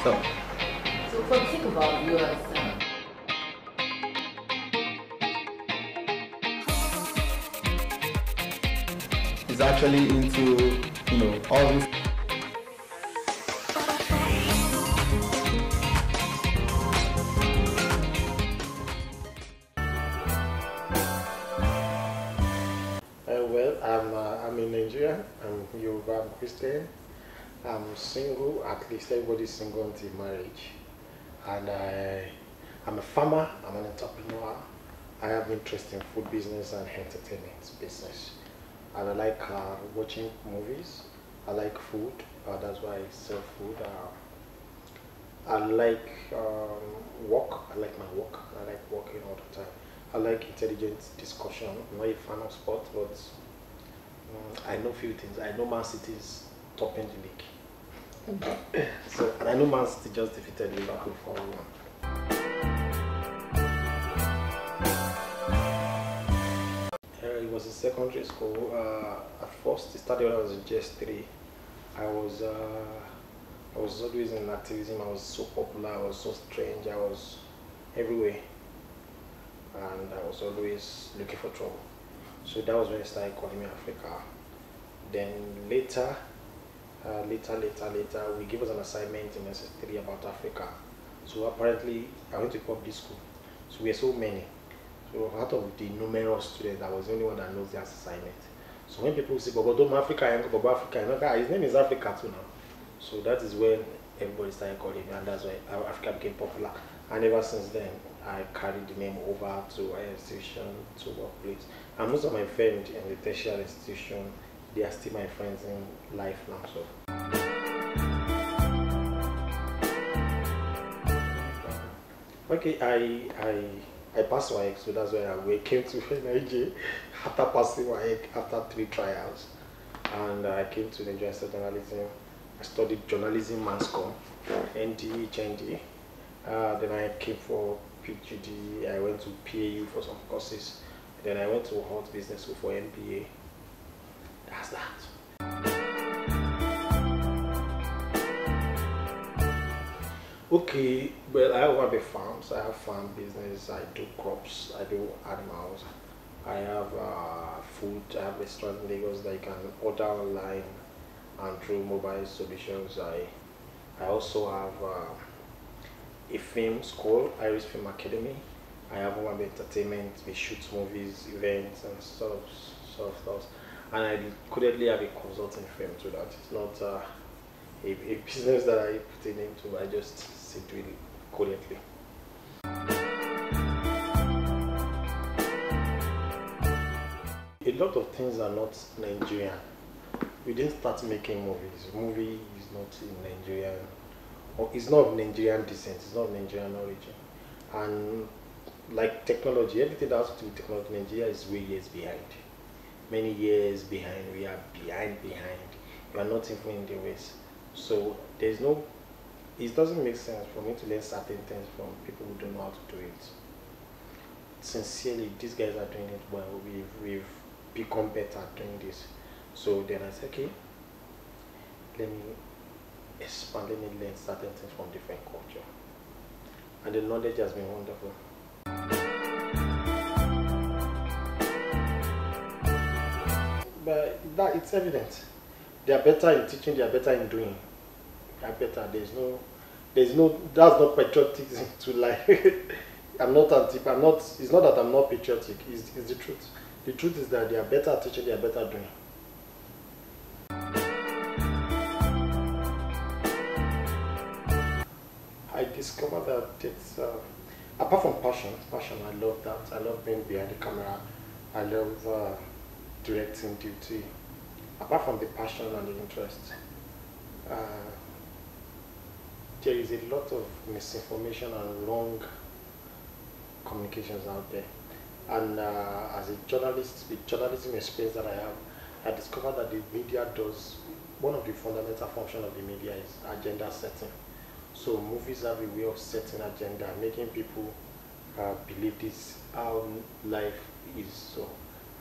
So, So for the sake of our viewers, it's actually into, all this. Well, I'm in Nigeria. I'm Yoruba, I'm Christian. I'm single. At least everybody's single until marriage. And I'm a farmer. I'm an entrepreneur. I have interest in food business and entertainment business. And I like watching movies. I like food. That's why I sell food. I like work. I like my work. I like working all the time. I like intelligent discussion. I'm not a fan of sport, but I know few things. I know Man City is topping the league. So, and I know Man City just defeated Liverpool 4-1. It was in secondary school. At first, it started when I was in GS3. I was always in activism. I was so popular. I was so strange. I was everywhere, and I was always looking for trouble. So that was when they started calling me Africa. Then later, we gave us an assignment in SS3 about Africa. So apparently, I went to public school. So we were so many. So out of the numerous students, I was the only one that knows the assignment. So when people say, Bobo Africa, Bobo Africa, his name is Africa too now. So that is when everybody started calling me, and that's why Africa became popular. And ever since then, I carried the name over to higher institution, to workplace. And most of my friends in the tertiary institution, they are still my friends in life now. So. Okay, I passed WAEC, so that's why we came to Nigeria after passing WAEC after 3 trials. And I came to Nigeria and studied journalism. I studied journalism, mass comm, ND, HND. Then I came for PGD. I went to PAU for some courses. Then I went to Hot Business School for MBA. That's that. Okay, well, I have Owambe farms. I have farm business. I do crops. I do animals. I have food. I have restaurant in Lagos that you can order online and through mobile solutions. I also have a film school, Iris Film Academy. I have Owambe Entertainment. We shoot movies, events, and sort of stuff. And I currently have a consulting firm to that. It's not a business that I put in into. I just sit with it currently. A lot of things are not Nigerian. We didn't start making movies. Movie is not in Nigerian, or it's not of Nigerian descent. It's not of Nigerian origin. And like technology, everything that has to do with technology, Nigeria is way years behind. Many years behind. We are behind. We are not even in the race. So there's no. It doesn't make sense for me to learn certain things from people who don't know how to do it. Sincerely, these guys are doing it well. We've become better at doing this. So then I said, okay, let me expand, let me learn certain things from different culture. And the knowledge has been wonderful. But that it's evident. They are better in teaching, they are better in doing. They are better. That's not patriotism to lie. It's not that I'm not patriotic, it's the truth. The truth is that they are better at teaching, they are better at doing. I discovered that it's, apart from passion, I love that. I love being behind the camera. I love directing duty. Apart from the passion and the interest, there is a lot of misinformation and wrong communications out there. And as a journalist, with journalism experience that I have, I discovered that the media does, one of the fundamental functions of the media is agenda setting. So movies have a way of setting agenda, making people believe this how life is. So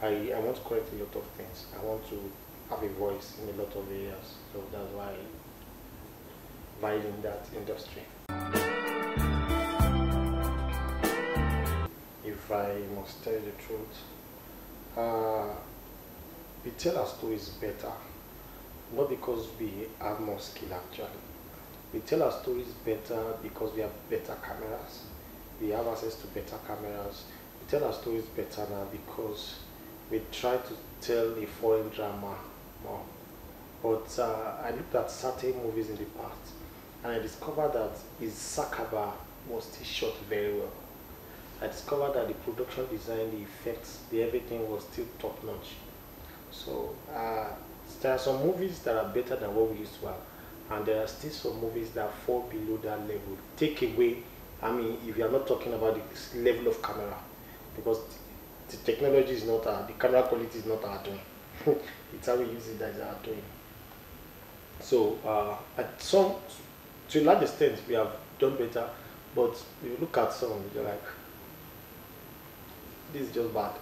I want to correct a lot of things. I want to have a voice in a lot of areas. So that's why survive in that industry. If I must tell you the truth, we tell our stories better, not because we have more skill actually. We tell our stories better because we have better cameras. We have access to better cameras. We tell our stories better now because we try to tell a foreign drama more. But I looked at certain movies in the past and I discovered that his Cassava was still shot very well. I discovered that the production design, the effects, the everything was still top notch. So there are some movies that are better than what we used to have, and there are still some movies that fall below that level. Take away, I mean, if you are not talking about the level of camera, because the technology is not the camera quality is not our doing. It's how we use it that is our doing. So to a large extent, we have done better, but if you look at some, you're like, this is just bad.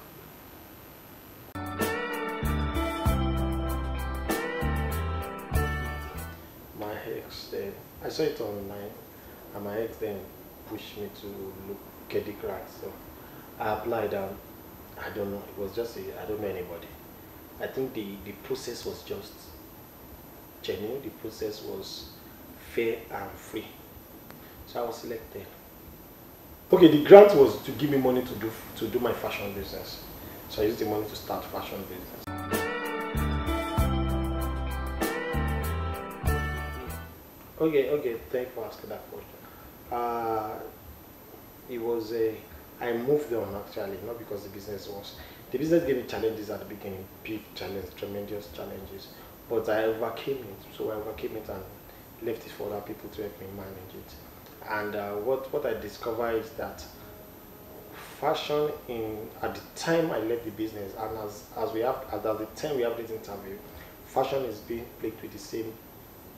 My ex then, I saw it online, and my ex then pushed me to get the grant. So I applied, and I don't know, it was just I don't know anybody. I think the process was just genuine, the process was fair and free. So I was selected. Okay, the grant was to give me money to do my fashion business. So I used the money to start fashion business. Okay, thank you for asking that question. It was I moved on actually, not because the business gave me challenges at the beginning, big challenges, tremendous challenges, but I overcame it. So I overcame it and left it for other people to help me manage it. And what I discovered is that fashion at the time I left the business, and at the time we have this interview, fashion is being plagued with the same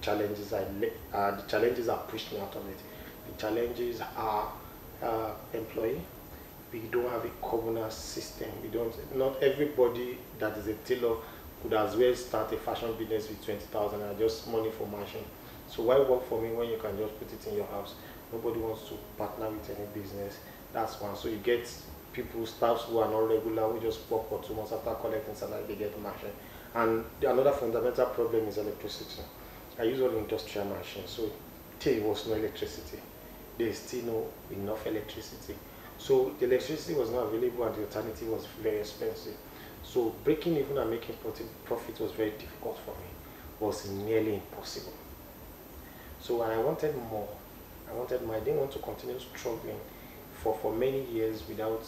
challenges. The challenges are pushed me out of it. The challenges are employee. We don't have a governance system. Not everybody that is a tailor could as well start a fashion business with 20,000 and just money for machine. So why work for me when you can just put it in your house? Nobody wants to partner with any business. That's one. So you get staffs who are not regular, who just work for 2 months after collecting salary, they get machine. And another fundamental problem is electricity. I use all industrial machines, so there was no electricity. There is still no enough electricity. So the electricity was not available and the alternative was very expensive. So breaking even and making profit was very difficult for me. It was nearly impossible. So I wanted more. I didn't want to continue struggling for many years without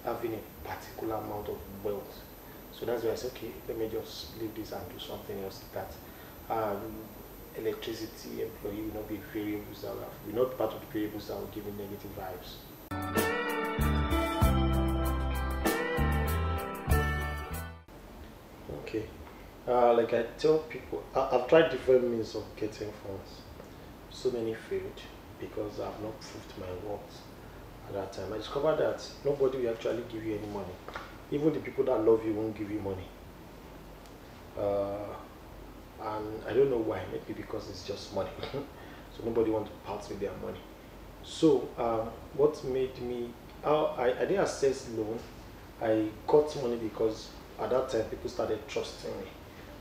having a particular amount of wealth. So that's why I said, okay, let me just leave this and do something else that electricity, employee will not be variables that will not part of the variables that will give me negative vibes. Okay, like I tell people, I've tried different means of getting funds. So many failed because I've not proved my worth at that time. I discovered that nobody will actually give you any money. Even the people that love you won't give you money. And I don't know why, maybe because it's just money. So nobody wants to part with their money. So what made me, I didn't access loan. I got money because at that time people started trusting me.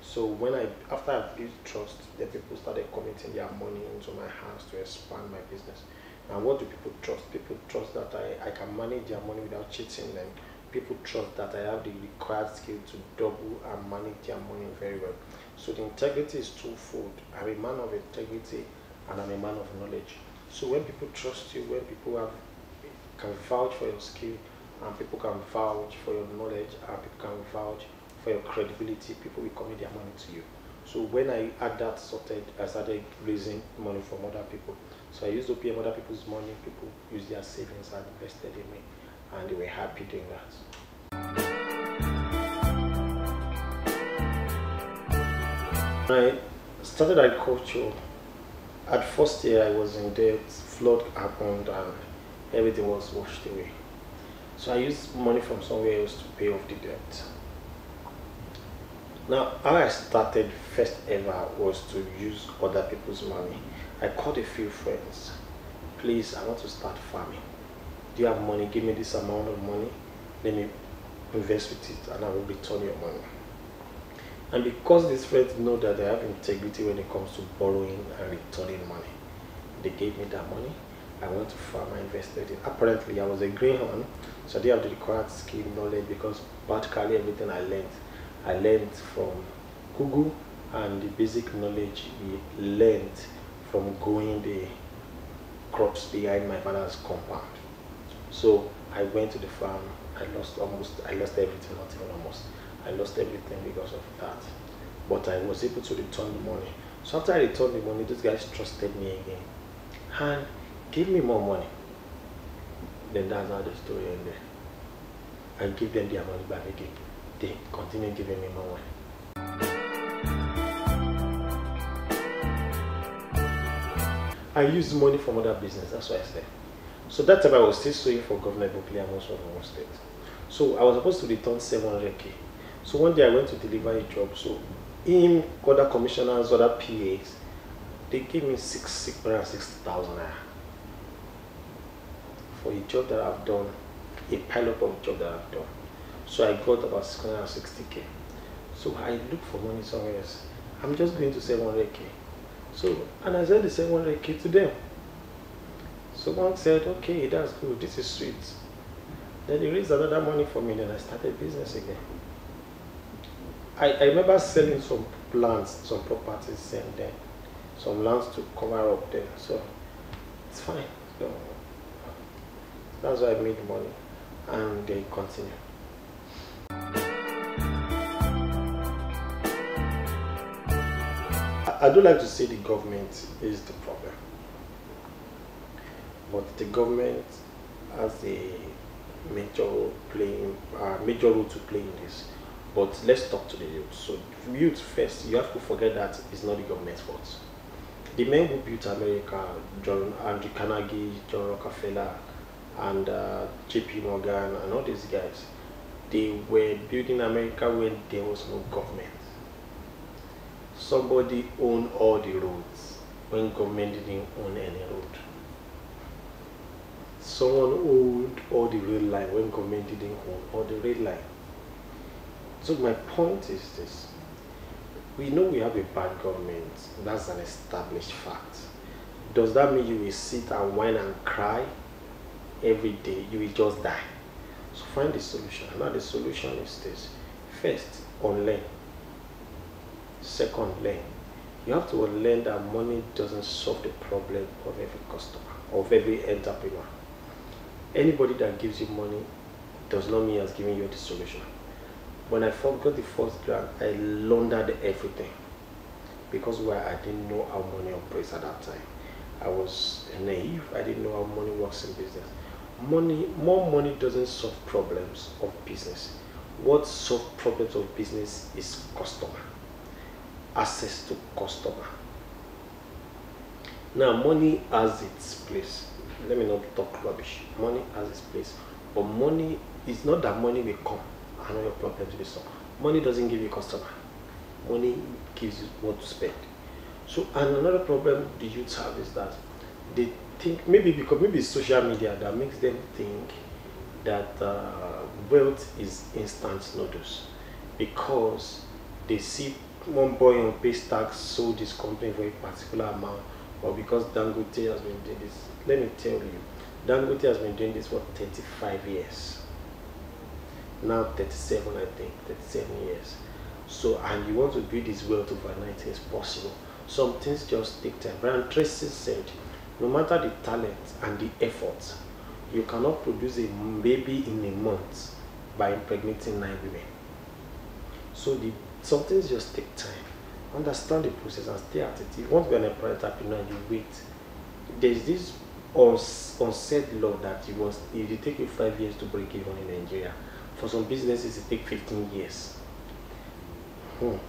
So after I built trust, then people started committing their money into my hands to expand my business. And what do people trust? People trust that I can manage their money without cheating them. People trust that I have the required skill to double and manage their money very well. So the integrity is twofold. I'm a man of integrity and I'm a man of knowledge. So when people trust you, when people can vouch for your skill, and people can vouch for your knowledge, and people can vouch for your credibility, people will commit their money to you. So when I had that sorted, I started raising money from other people. So I used to pay other people's money, people used their savings and invested in me, and they were happy doing that. When I started agriculture, at first year I was in debt, flood happened and everything was washed away. So I used money from somewhere else to pay off the debt. Now, how I started first ever was to use other people's money. I called a few friends. Please, I want to start farming. Do you have money? Give me this amount of money. Let me invest with it and I will return your money. And because these friends know that I have integrity when it comes to borrowing and returning money, they gave me that money. I went to farm, I invested in. Apparently, I was a greenhorn, so I didn't have the required skill, knowledge, because practically everything I learned from Google, and the basic knowledge we learned from growing the crops behind my father's compound. So I went to the farm. I lost everything, not even almost. I lost everything because of that. But I was able to return the money. So after I returned the money, those guys trusted me again and gave me more money. Then that's how the story ended. I give them their money back again. They continue giving me more money. I used money from other business, that's what I said. So that time I was still sewing for Governor Buckley and also from one state. So I was supposed to return 700k. So one day I went to deliver a job. So in other commissioners, other PAs, they gave me 660,000 for a job that I've done, a pilot of a job that I've done. So I got about 660k. So I looked for money somewhere else. I'm just going to 700k. So, and I said the 700k to them. So one said, okay, that's good, this is sweet. Then they raised another money for me, then I started business again. I remember selling some lands, some properties, and then some lands to cover up there. So it's fine. So that's why I made money, and they continue. I do like to say the government is the problem, but the government has a major role to play in this. But let's talk to the youth. So youth first, you have to forget that it's not the government's fault. The men who built America, Andrew Carnegie, John Rockefeller, and JP Morgan, and all these guys, they were building America when there was no government. Somebody owned all the roads when government didn't own any road. Someone owned all the rail line when government didn't own all the rail line. So my point is this: we know we have a bad government. That's an established fact. Does that mean you will sit and whine and cry every day? You will just die. So find the solution. Now the solution is this: first, unlearn. Second, learn. You have to unlearn that money doesn't solve the problem of every customer, of every entrepreneur. Anybody that gives you money does not mean he has given you the solution. When I got the first grant, I laundered everything because I didn't know how money operates at that time. I was naive. I didn't know how money works in business. More money doesn't solve problems of business. What solves problems of business is customer. Access to customer. Now, money has its place. Let me not talk rubbish. Money has its place. But money is not that money will come and all your problems will be solved. Money doesn't give you customer. Money gives you what to spend. So, and another problem the youths have is that they think, maybe it's social media that makes them think that wealth is instant noodles, because they see one boy on Paystack sold this company for a particular amount, or because Dangote has been doing this. Let me tell you, Dangote has been doing this for 35 years. Now 37, I think, 37 years. So, and you want to build this wealth overnight, it's possible. Some things just take time. Brian Tracy said, no matter the talent and the effort, you cannot produce a baby in a month by impregnating 9 women. So some things just take time. Understand the process and stay at it. If you want to be an entrepreneur, you wait. There's this unsaid law that it take you 5 years to break even in Nigeria. For some businesses, it takes 15 years. For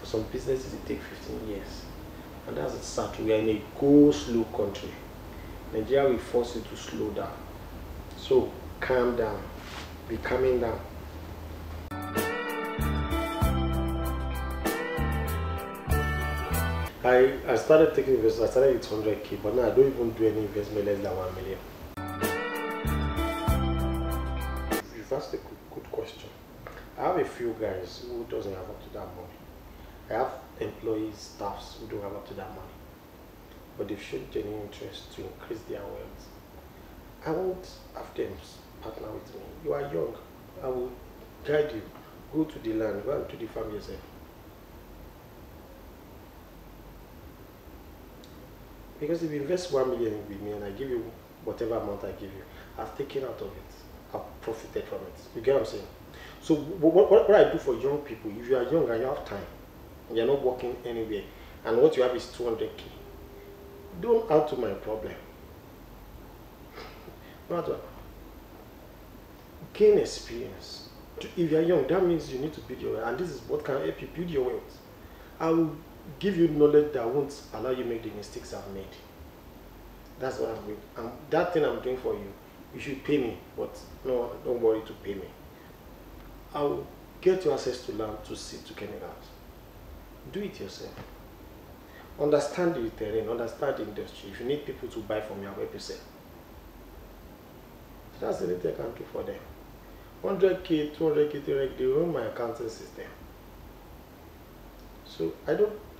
some businesses, it takes 15 years. And that's sad. We are in a go-slow country. Nigeria will force you to slow down. So calm down. Be calming down. I I started taking investment. I started with 100k, but now I don't even do any investment less than 1 million. You've asked a good question. I have a few guys who doesn't have up to that money. I have employees, staffs who don't have up to that money, but they've shown genuine interest to increase their wealth. I won't have them partner with me. You are young. I will guide you. Go to the land. Go and do the farm yourself. Because if you invest 1 million with me and I give you whatever amount I give you, I've taken out of it. I've profited from it. You get what I'm saying? So what I do for young people, if you are young and you have time, and you're not working anywhere, and what you have is 200k, don't add to my problem. Not gain experience. If you're young, that means you need to build your wealth, and this is what can help you build your wealth. I will give you knowledge that won't allow you make the mistakes I've made. That's what I'm doing. And that thing I'm doing for you, you should pay me, but no, don't worry to pay me. I will get you access to land, to seed, to chemicals. Do it yourself. Understand the terrain, understand the industry. If you need people to buy from your website, so that's the only thing I can do for them. 100k, 200k, 300k, they run my accounting system. So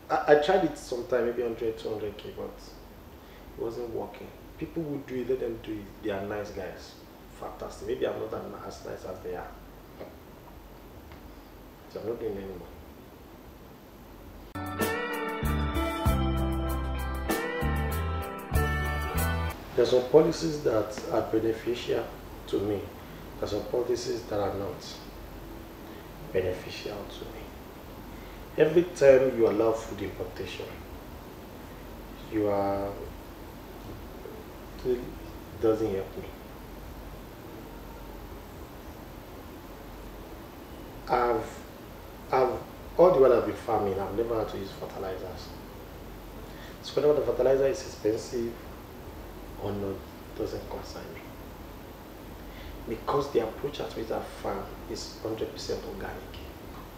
I tried it sometime, maybe 100, 200k, but it wasn't working. People who do it, let them do it. They are nice guys. Fantastic. Maybe I'm not as nice as they are. So I'm not doing it anymore. There are some policies that are beneficial to me. There are some policies that are not beneficial to me. Every time you allow food importation, you are, it doesn't help me. All the while I've been farming, I've never had to use fertilizers. So whether the fertilizer is expensive or not doesn't concern me. Because the approach at which I farm is 100% organic.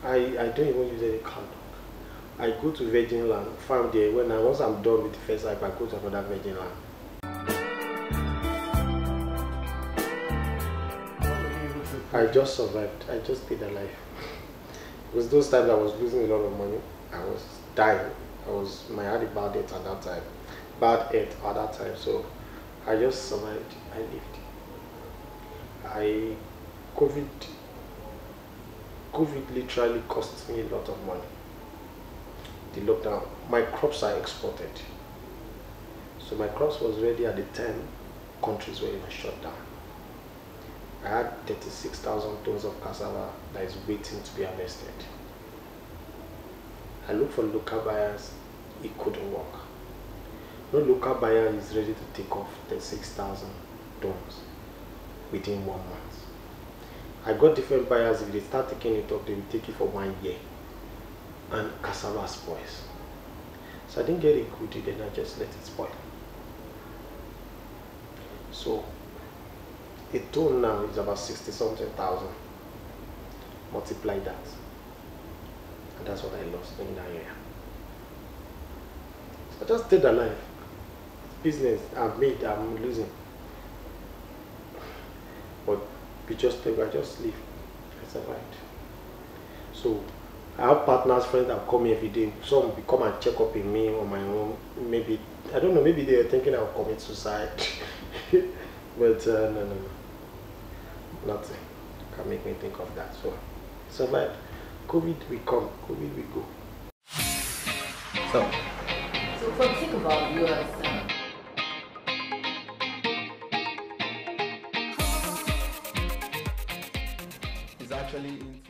I don't even use any cow dung. I go to virgin land, farm there. Once I'm done with the first cycle, I go to another virgin land. I just survived. I just stayed alive. It was those times I was losing a lot of money. I was dying. I had a bad health at that time. So I just survived. I lived. COVID literally cost me a lot of money. The lockdown. My crops are exported. So my crops was ready at the time countries were even shut down. I had 36,000 tons of cassava that is waiting to be harvested. I looked for local buyers, it couldn't work. No local buyer is ready to take off 36,000 tons within 1 month. I got different buyers. If they start taking it up, they will take it for 1 year. And cassava spoils. So I didn't get a good deal, then I just let it spoil. So a ton now is about 60-something thousand. Multiply that. And that's what I lost in that year. So I just stayed alive. Business I've made, I'm losing. But I just live. I survived. So I have partners, friends that come here every day. Some will come and check up in me on my own. Maybe, I don't know, maybe they are thinking I'll commit suicide. But no. Nothing can make me think of that. So survive. COVID will come, COVID will go. So for the sake of our viewers, It's actually into